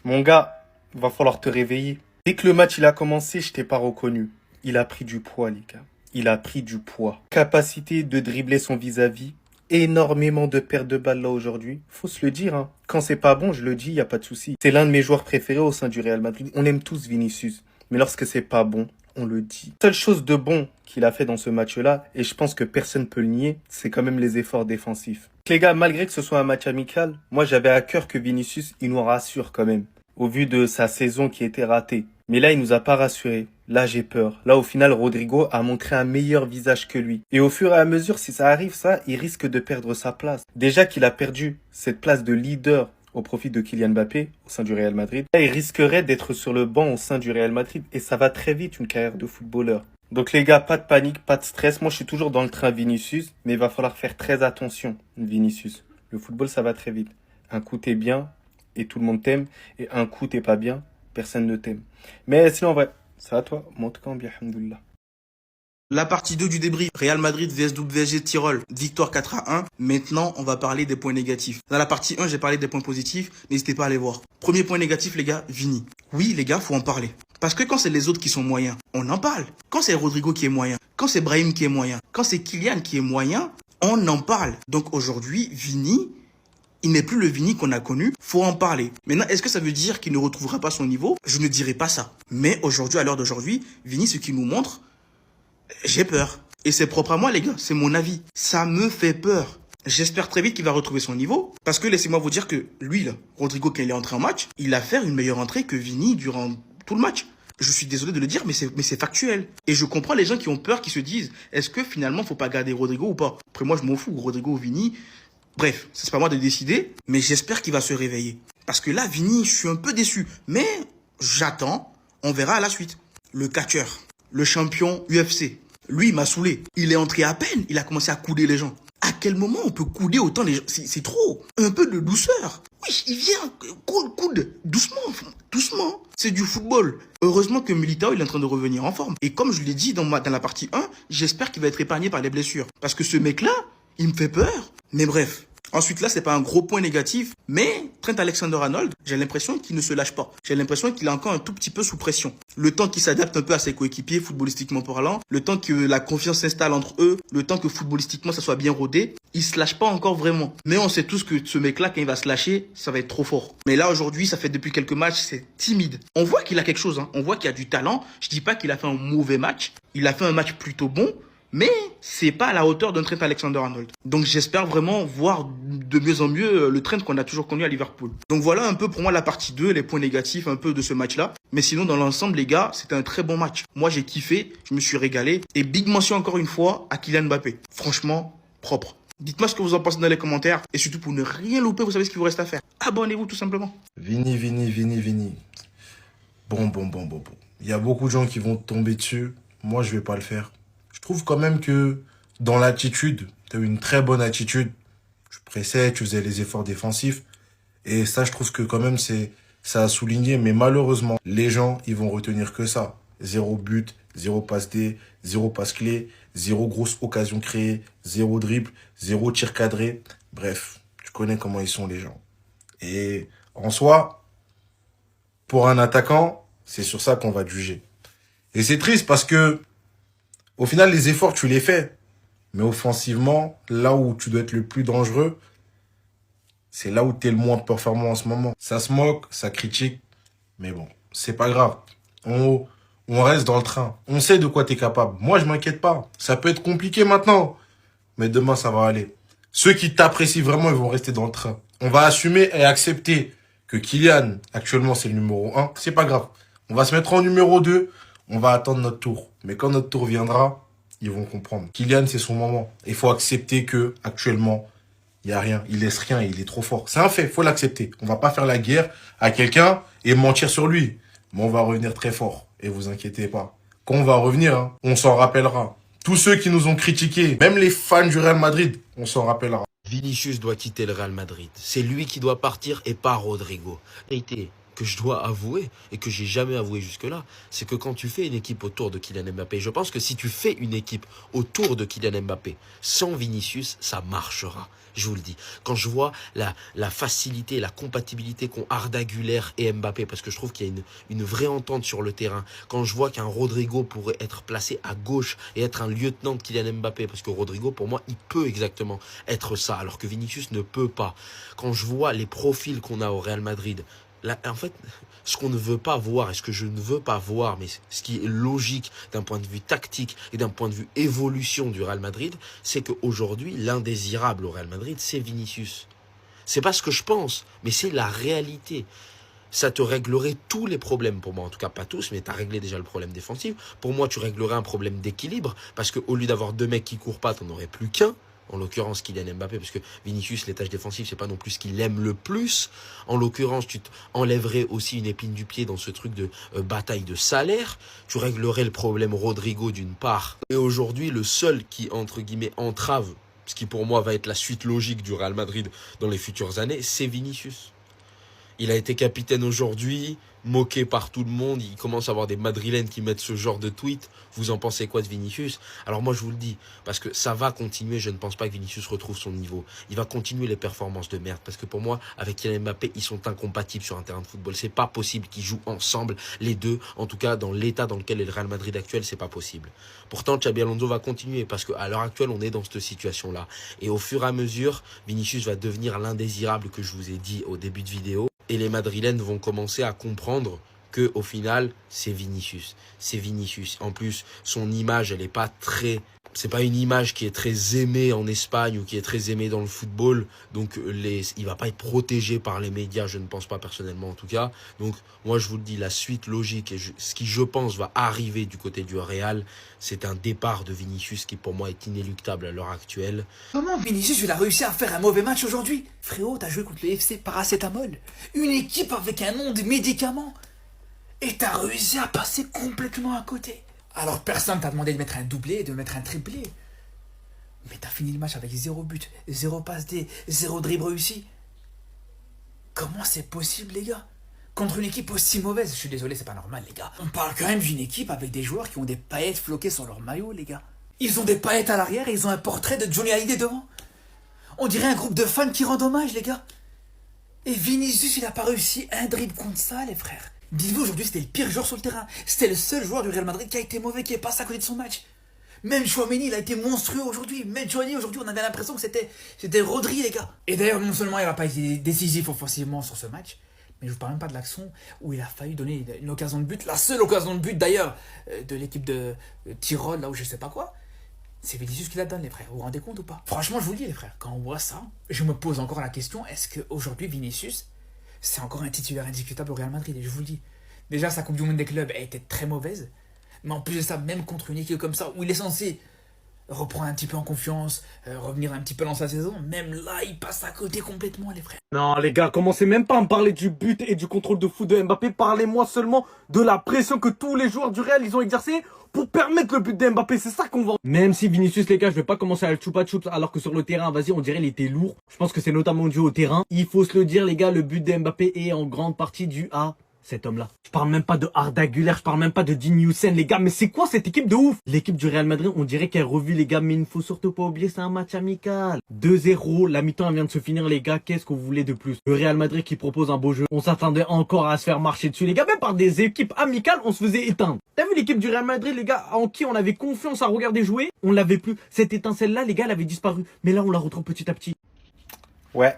Mon gars, va falloir te réveiller. Dès que le match il a commencé, je t'ai pas reconnu. Il a pris du poids, les gars. Il a pris du poids. Capacité de dribbler son vis-à-vis. Énormément de pertes de balles là aujourd'hui. Faut se le dire, hein. Quand c'est pas bon, je le dis, y a pas de souci. C'est l'un de mes joueurs préférés au sein du Real Madrid. On aime tous Vinicius. Mais lorsque c'est pas bon, on le dit. Seule chose de bon qu'il a fait dans ce match-là, et je pense que personne peut le nier, c'est quand même les efforts défensifs. Les gars, malgré que ce soit un match amical, moi j'avais à cœur que Vinicius, il nous rassure quand même, au vu de sa saison qui était ratée. Mais là, il nous a pas rassuré. Là, j'ai peur. Là, au final, Rodrigo a montré un meilleur visage que lui. Et au fur et à mesure, si ça arrive, ça, il risque de perdre sa place. Déjà qu'il a perdu cette place de leader au profit de Kylian Mbappé au sein du Real Madrid. Là, il risquerait d'être sur le banc au sein du Real Madrid. Et ça va très vite, une carrière de footballeur. Donc les gars, pas de panique, pas de stress. Moi, je suis toujours dans le train Vinicius, mais il va falloir faire très attention, Vinicius. Le football, ça va très vite. Un coup, t'es bien et tout le monde t'aime. Et un coup, t'es pas bien, personne ne t'aime. Mais sinon, en vrai, ça va toi? Moi, en tout cas, bien, alhamdoulilah. La partie 2 du débrief, Real Madrid vs WSG Tirol, victoire 4-1. Maintenant, on va parler des points négatifs. Dans la partie 1, j'ai parlé des points positifs, n'hésitez pas à aller voir. Premier point négatif, les gars, Vini. Oui, les gars, faut en parler. Parce que quand c'est les autres qui sont moyens, on en parle. Quand c'est Rodrigo qui est moyen, quand c'est Brahim qui est moyen, quand c'est Kylian qui est moyen, on en parle. Donc aujourd'hui, Vini, il n'est plus le Vini qu'on a connu, faut en parler. Maintenant, est-ce que ça veut dire qu'il ne retrouvera pas son niveau? Je ne dirais pas ça. Mais aujourd'hui, à l'heure d'aujourd'hui, Vini, ce qu'il nous montre, j'ai peur. Et c'est propre à moi, les gars. C'est mon avis. Ça me fait peur. J'espère très vite qu'il va retrouver son niveau. Parce que laissez-moi vous dire que lui, là, Rodrigo, quand il est entré en match, il a fait une meilleure entrée que Vini durant tout le match. Je suis désolé de le dire, mais c'est factuel. Et je comprends les gens qui ont peur, qui se disent, est-ce que finalement, faut pas garder Rodrigo ou pas? Après, moi, je m'en fous. Rodrigo ou Vini. Bref, c'est pas moi de décider. Mais j'espère qu'il va se réveiller. Parce que là, Vini, je suis un peu déçu. Mais j'attends. On verra à la suite. Le catcheur. Le champion UFC. Lui, il m'a saoulé. Il est entré à peine. Il a commencé à couder les gens. À quel moment on peut couder autant les gens? C'est trop. Un peu de douceur. Oui, il vient. Coude. Doucement. Doucement. C'est du football. Heureusement que Militao, il est en train de revenir en forme. Et comme je l'ai dit dans la partie 1, j'espère qu'il va être épargné par les blessures. Parce que ce mec-là, il me fait peur. Mais bref. Ensuite, là, c'est pas un gros point négatif, mais Trent Alexander-Arnold, j'ai l'impression qu'il ne se lâche pas. J'ai l'impression qu'il est encore un tout petit peu sous pression. Le temps qu'il s'adapte un peu à ses coéquipiers, footballistiquement parlant, le temps que la confiance s'installe entre eux, le temps que footballistiquement ça soit bien rodé, il se lâche pas encore vraiment. Mais on sait tous que ce mec-là, quand il va se lâcher, ça va être trop fort. Mais là, aujourd'hui, ça fait depuis quelques matchs, c'est timide. On voit qu'il a quelque chose, hein. On voit qu'il a du talent. Je dis pas qu'il a fait un mauvais match. Il a fait un match plutôt bon. Mais c'est pas à la hauteur d'un Trent Alexander-Arnold. Donc j'espère vraiment voir de mieux en mieux le Trent qu'on a toujours connu à Liverpool. Donc voilà un peu pour moi la partie 2, les points négatifs un peu de ce match-là. Mais sinon dans l'ensemble les gars, c'était un très bon match. Moi j'ai kiffé, je me suis régalé. Et big mention encore une fois à Kylian Mbappé. Franchement, propre. Dites-moi ce que vous en pensez dans les commentaires. Et surtout pour ne rien louper, vous savez ce qu'il vous reste à faire. Abonnez-vous tout simplement. Vini, Vini, Vini, Vini. Bon. Il y a beaucoup de gens qui vont tomber dessus. Moi, je vais pas le faire. Je trouve quand même que dans l'attitude, tu as eu une très bonne attitude. Tu pressais, tu faisais les efforts défensifs. Et ça, je trouve que quand même, ça a souligné. Mais malheureusement, les gens, ils vont retenir que ça. Zéro but, zéro passe D, zéro passe clé, zéro grosse occasion créée, zéro dribble, zéro tir cadré. Bref, tu connais comment ils sont les gens. Et en soi, pour un attaquant, c'est sur ça qu'on va te juger. Et c'est triste parce que au final, les efforts, tu les fais. Mais offensivement, là où tu dois être le plus dangereux, c'est là où tu es le moins performant en ce moment. Ça se moque, ça critique. Mais bon, c'est pas grave. On reste dans le train. On sait de quoi tu es capable. Moi, je m'inquiète pas. Ça peut être compliqué maintenant. Mais demain, ça va aller. Ceux qui t'apprécient vraiment, ils vont rester dans le train. On va assumer et accepter que Kylian, actuellement, c'est le numéro 1. C'est pas grave. On va se mettre en numéro 2. On va attendre notre tour. Mais quand notre tour viendra, ils vont comprendre. Kylian, c'est son moment. Il faut accepter que actuellement, il n'y a rien. Il laisse rien. Il est trop fort. C'est un fait. Il faut l'accepter. On va pas faire la guerre à quelqu'un et mentir sur lui. Mais on va revenir très fort. Et vous inquiétez pas. Quand on va revenir, hein, on s'en rappellera. Tous ceux qui nous ont critiqués, même les fans du Real Madrid, on s'en rappellera. Vinicius doit quitter le Real Madrid. C'est lui qui doit partir et pas Rodrigo. Vérité, que je dois avouer et que j'ai jamais avoué jusque-là, c'est que quand tu fais une équipe autour de Kylian Mbappé, je pense que si tu fais une équipe autour de Kylian Mbappé sans Vinicius, ça marchera. Je vous le dis. Quand je vois la facilité, la compatibilité qu'ont Arda Güler et Mbappé, parce que je trouve qu'il y a une vraie entente sur le terrain, quand je vois qu'un Rodrigo pourrait être placé à gauche et être un lieutenant de Kylian Mbappé, parce que Rodrigo, pour moi, il peut exactement être ça, alors que Vinicius ne peut pas. Quand je vois les profils qu'on a au Real Madrid, là, en fait, ce qu'on ne veut pas voir et ce que je ne veux pas voir, mais ce qui est logique d'un point de vue tactique et d'un point de vue évolution du Real Madrid, c'est qu'aujourd'hui, l'indésirable au Real Madrid, c'est Vinicius. C'est pas ce que je pense, mais c'est la réalité. Ça te réglerait tous les problèmes pour moi, en tout cas pas tous, mais tu as réglé déjà le problème défensif. Pour moi, tu réglerais un problème d'équilibre, parce qu'au lieu d'avoir deux mecs qui courent pas, tu n'en aurais plus qu'un. En l'occurrence Kylian Mbappé, parce que Vinicius, les tâches défensives, c'est pas non plus ce qu'il aime le plus. En l'occurrence, tu enlèverais aussi une épine du pied dans ce truc de bataille de salaire. Tu réglerais le problème Rodrigo d'une part. Et aujourd'hui, le seul qui, entre guillemets, entrave, ce qui pour moi va être la suite logique du Real Madrid dans les futures années, c'est Vinicius. Il a été capitaine aujourd'hui, moqué par tout le monde. Il commence à avoir des madrilènes qui mettent ce genre de tweet. Vous en pensez quoi de Vinicius? Alors moi je vous le dis, parce que ça va continuer. Je ne pense pas que Vinicius retrouve son niveau. Il va continuer les performances de merde. Parce que pour moi, avec Kylian Mbappé, ils sont incompatibles sur un terrain de football. C'est pas possible qu'ils jouent ensemble, les deux. En tout cas, dans l'état dans lequel est le Real Madrid actuel, c'est pas possible. Pourtant, Xabi Alonso va continuer, parce qu'à l'heure actuelle, on est dans cette situation-là. Et au fur et à mesure, Vinicius va devenir l'indésirable que je vous ai dit au début de vidéo. Et les madrilènes vont commencer à comprendre que au final, c'est Vinicius. C'est Vinicius. En plus, son image, elle est pas très... C'est pas une image qui est très aimée en Espagne ou qui est très aimée dans le football. Donc, il va pas être protégé par les médias, je ne pense pas personnellement en tout cas. Donc, moi, je vous le dis, la suite logique et ce qui, je pense, va arriver du côté du Real, c'est un départ de Vinicius qui, pour moi, est inéluctable à l'heure actuelle. Comment Vinicius il a réussi à faire un mauvais match aujourd'hui? Frérot, t'as joué contre le FC Paracétamol, une équipe avec un nom de médicaments, et t'as réussi à passer complètement à côté. Alors personne t'a demandé de mettre un doublé, de mettre un triplé. Mais t'as fini le match avec 0 but, 0 passe D, 0 dribble réussi. Comment c'est possible les gars? Contre une équipe aussi mauvaise, je suis désolé, c'est pas normal les gars. On parle quand même d'une équipe avec des joueurs qui ont des paillettes floquées sur leur maillot les gars. Ils ont des paillettes à l'arrière et ils ont un portrait de Johnny Hallyday devant. On dirait un groupe de fans qui rend hommage les gars. Et Vinicius il a pas réussi un dribble contre ça les frères. Dites-vous, aujourd'hui, c'était le pire joueur sur le terrain. C'était le seul joueur du Real Madrid qui a été mauvais, qui est passé à côté de son match. Même Tchouaméni, il a été monstrueux aujourd'hui. Même Tchouaméni, aujourd'hui, on avait l'impression que c'était Rodri, les gars. Et d'ailleurs, non seulement il n'a pas été décisif offensivement sur ce match, mais je vous parle même pas de l'action où il a failli donner une occasion de but. La seule occasion de but, d'ailleurs, de l'équipe de Tyrol, là où je sais pas quoi. C'est Vinicius qui la donne, les frères. Vous vous rendez compte ou pas? Franchement, je vous le dis, les frères. Quand on voit ça, je me pose encore la question, est-ce qu'aujourd'hui, Vinicius... c'est encore un titulaire indiscutable au Real Madrid, et je vous le dis. Déjà, sa Coupe du Monde des clubs a été très mauvaise. Mais en plus de ça, même contre une équipe comme ça, où il est censé reprendre un petit peu en confiance, revenir un petit peu dans sa saison, même là, il passe à côté complètement, les frères. Non les gars, commencez même pas à me parler du but et du contrôle de foot de Mbappé. Parlez-moi seulement de la pression que tous les joueurs du Real ils ont exercée pour permettre le but de Mbappé. C'est ça qu'on vend. Même si Vinicius les gars, je vais pas commencer à le choupa choups alors que sur le terrain, vas-y, on dirait il était lourd. Je pense que c'est notamment dû au terrain. Il faut se le dire les gars, le but de Mbappé est en grande partie dû à cet homme-là. Je parle même pas de Arda Güler, je parle même pas de Dean Huijsen, les gars. Mais c'est quoi cette équipe de ouf? L'équipe du Real Madrid, on dirait qu'elle est revue, les gars. Mais il ne faut surtout pas oublier, c'est un match amical. 2-0, la mi-temps elle vient de se finir, les gars. Qu'est-ce que vous voulez de plus? Le Real Madrid qui propose un beau jeu. On s'attendait encore à se faire marcher dessus, les gars. Même par des équipes amicales, on se faisait éteindre. T'as vu l'équipe du Real Madrid, les gars, en qui on avait confiance à regarder jouer? On l'avait plus. Cette étincelle-là, les gars, elle avait disparu. Mais là, on la retrouve petit à petit. Ouais.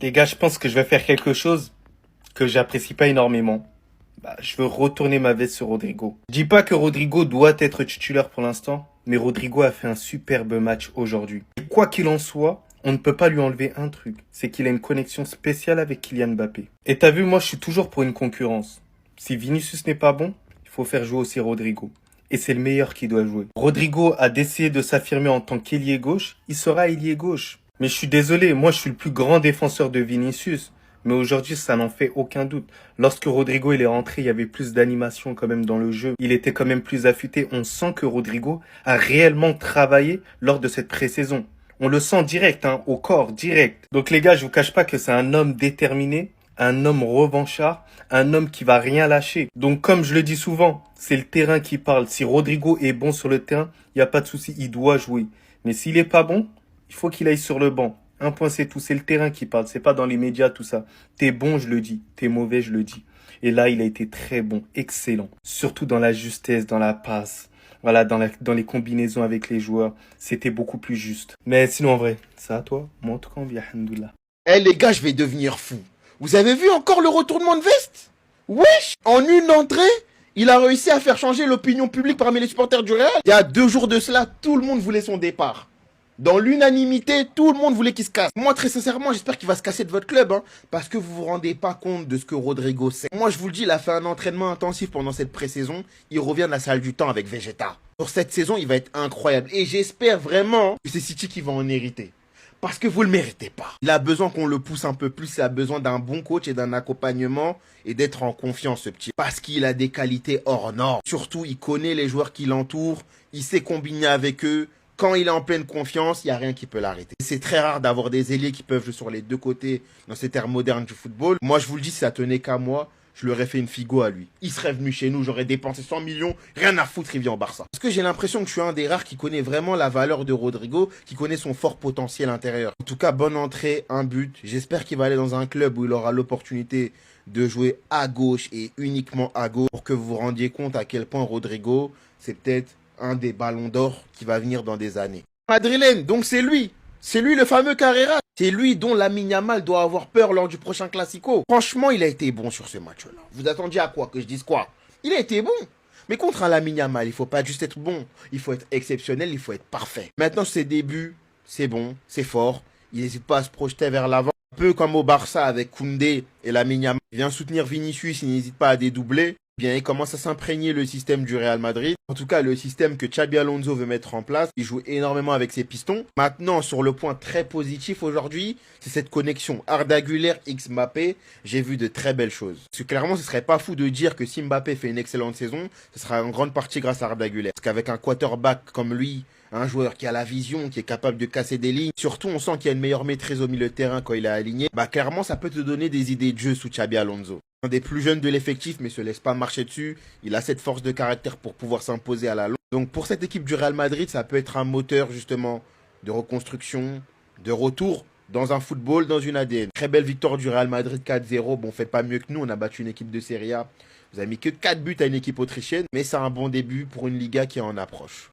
Les gars, je pense que je vais faire quelque chose que j'apprécie pas énormément. Je veux retourner ma veste sur Rodrigo. Je dis pas que Rodrigo doit être titulaire pour l'instant, mais Rodrigo a fait un superbe match aujourd'hui. Et quoi qu'il en soit, on ne peut pas lui enlever un truc. C'est qu'il a une connexion spéciale avec Kylian Mbappé. Et t'as vu, moi je suis toujours pour une concurrence. Si Vinicius n'est pas bon, il faut faire jouer aussi Rodrigo. Et c'est le meilleur qui doit jouer. Rodrigo a décidé de s'affirmer en tant qu'ailier gauche, il sera ailier gauche. Mais je suis désolé, moi je suis le plus grand défenseur de Vinicius. Mais aujourd'hui, ça n'en fait aucun doute. Lorsque Rodrigo il est rentré, il y avait plus d'animation quand même dans le jeu. Il était quand même plus affûté. On sent que Rodrigo a réellement travaillé lors de cette pré-saison. On le sent direct, au corps, direct. Donc les gars, je vous cache pas que c'est un homme déterminé un homme revanchard, un homme qui va rien lâcher. Donc comme je le dis souvent, c'est le terrain qui parle. Si Rodrigo est bon sur le terrain, il n'y a pas de souci, il doit jouer. Mais s'il est pas bon, il faut qu'il aille sur le banc. Un point, c'est tout. C'est le terrain qui parle. C'est pas dans les médias, tout ça. T'es bon, je le dis. T'es mauvais, je le dis. Et là, il a été très bon, excellent. Surtout dans la justesse, dans la passe. Voilà, dans les combinaisons avec les joueurs. C'était beaucoup plus juste. Mais sinon, en vrai, ça à toi. Moi, en tout cas, on vit, alhamdoulilah. Eh les gars, je vais devenir fou. Vous avez vu encore le retournement de veste? Wesh! En une entrée, il a réussi à faire changer l'opinion publique parmi les supporters du Real. Il y a 2 jours de cela, tout le monde voulait son départ. Dans l'unanimité, tout le monde voulait qu'il se casse. Moi, très sincèrement, j'espère qu'il va se casser de votre club, hein, parce que vous vous rendez pas compte de ce que Rodrigo sait. Moi, je vous le dis, il a fait un entraînement intensif pendant cette pré-saison. Il revient de la salle du temps avec Vegeta. Pour cette saison, il va être incroyable. Et j'espère vraiment que c'est City qui va en hériter. Parce que vous le méritez pas. Il a besoin qu'on le pousse un peu plus. Il a besoin d'un bon coach et d'un accompagnement et d'être en confiance, ce petit. Parce qu'il a des qualités hors normes. Surtout, il connaît les joueurs qui l'entourent. Il sait combiner avec eux. Quand il est en pleine confiance, il n'y a rien qui peut l'arrêter. C'est très rare d'avoir des ailiers qui peuvent jouer sur les deux côtés dans cette ère moderne du football. Moi, je vous le dis, si ça tenait qu'à moi, je lui aurais fait une figo à lui. Il serait venu chez nous, j'aurais dépensé 100 millions, rien à foutre, il vient au Barça. Parce que j'ai l'impression que je suis un des rares qui connaît vraiment la valeur de Rodrigo, qui connaît son fort potentiel intérieur. En tout cas, bonne entrée, un but. J'espère qu'il va aller dans un club où il aura l'opportunité de jouer à gauche et uniquement à gauche pour que vous vous rendiez compte à quel point Rodrigo, c'est peut-être un des ballons d'or qui va venir dans des années. Madrilène, donc c'est lui. C'est lui le fameux Carrera. C'est lui dont Lamine Yamal doit avoir peur lors du prochain Classico. Franchement, il a été bon sur ce match-là. Vous attendiez à quoi? Que je dise quoi? Il a été bon. Mais contre un Lamine Yamal, il faut pas juste être bon. Il faut être exceptionnel, il faut être parfait. Maintenant, ses débuts, c'est bon, c'est fort. Il n'hésite pas à se projeter vers l'avant. Un peu comme au Barça avec Koundé et Lamine Yamal. Il vient soutenir Vinicius, il n'hésite pas à dédoubler. Bien, il commence à s'imprégner le système du Real Madrid. En tout cas, le système que Xabi Alonso veut mettre en place. Il joue énormément avec ses pistons. Maintenant, sur le point très positif aujourd'hui, c'est cette connexion Arda Güler x Mbappé. J'ai vu de très belles choses. Parce que clairement, ce serait pas fou de dire que si Mbappé fait une excellente saison, ce sera en grande partie grâce à Arda Güler. Parce qu'avec un quarterback comme lui, un joueur qui a la vision, qui est capable de casser des lignes. Surtout, on sent qu'il y a une meilleure maîtrise au milieu de terrain quand il est aligné. Bah, clairement, ça peut te donner des idées de jeu sous Xabi Alonso. Un des plus jeunes de l'effectif, mais se laisse pas marcher dessus. Il a cette force de caractère pour pouvoir s'imposer à la longue. Donc, pour cette équipe du Real Madrid, ça peut être un moteur, justement, de reconstruction, de retour dans un football, dans une ADN. Très belle victoire du Real Madrid 4-0. Bon, faites pas mieux que nous. On a battu une équipe de Serie A. Vous avez mis que 4 buts à une équipe autrichienne. Mais c'est un bon début pour une Liga qui est en approche.